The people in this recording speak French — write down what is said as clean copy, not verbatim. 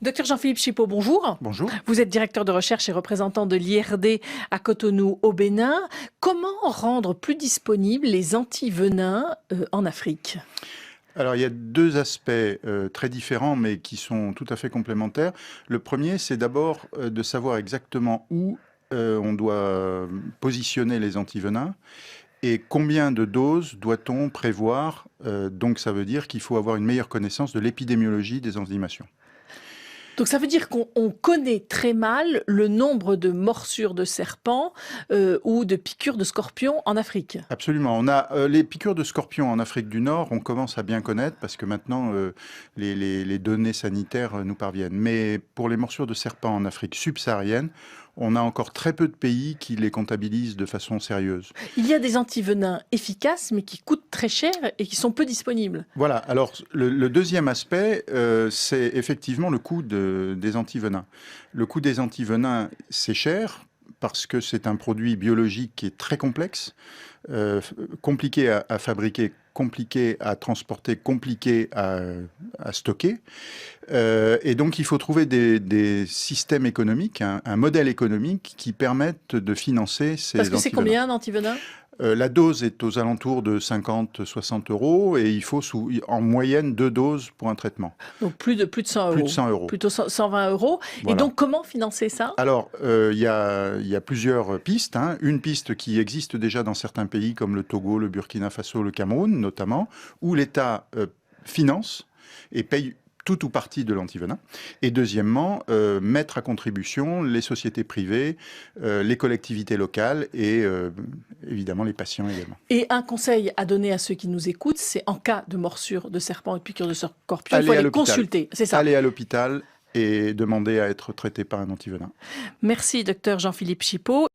Docteur Jean-Philippe Chipot, bonjour. Bonjour. Vous êtes directeur de recherche et représentant de l'IRD à Cotonou au Bénin. Comment rendre plus disponibles les antivenins en Afrique ? Alors, il y a deux aspects très différents, mais qui sont tout à fait complémentaires. Le premier, c'est d'abord de savoir exactement où on doit positionner les antivenins et combien de doses doit-on prévoir. Donc, ça veut dire qu'il faut avoir une meilleure connaissance de l'épidémiologie des enzymations. Donc ça veut dire qu'on connaît très mal le nombre de morsures de serpents ou de piqûres de scorpions en Afrique. Absolument. On a les piqûres de scorpions en Afrique du Nord, on commence à bien connaître parce que maintenant les données sanitaires nous parviennent. Mais pour les morsures de serpents en Afrique subsaharienne, on a encore très peu de pays qui les comptabilisent de façon sérieuse. Il y a des antivenins efficaces mais qui coûtent très cher et qui sont peu disponibles. Voilà. Alors le deuxième aspect, c'est effectivement le coût des antivenins. Le coût des antivenins, c'est cher parce que c'est un produit biologique qui est très complexe, compliqué à fabriquer, compliqué à transporter, compliqué à stocker. Et donc, il faut trouver des systèmes économiques, un modèle économique qui permette de financer ces Parce que c'est antivenins. combien un antivenin ? La dose est aux alentours de 50-60 euros et il faut en moyenne 2 doses pour un traitement. Donc plus de 100 euros. Plus de 100 euros. Plutôt 120 euros. Voilà. Et donc comment financer ça ? Alors, il y a plusieurs pistes. Une piste qui existe déjà dans certains pays comme le Togo, le Burkina Faso, le Cameroun notamment, où l'État finance et paye tout ou partie de l'antivenin. Et deuxièmement, mettre à contribution les sociétés privées, les collectivités locales et évidemment les patients également. Et un conseil à donner à ceux qui nous écoutent, c'est en cas de morsure de serpent et de piqûre de scorpion, il faut aller consulter. C'est ça. Aller à l'hôpital et demander à être traité par un antivenin. Merci, docteur Jean-Philippe Chipot.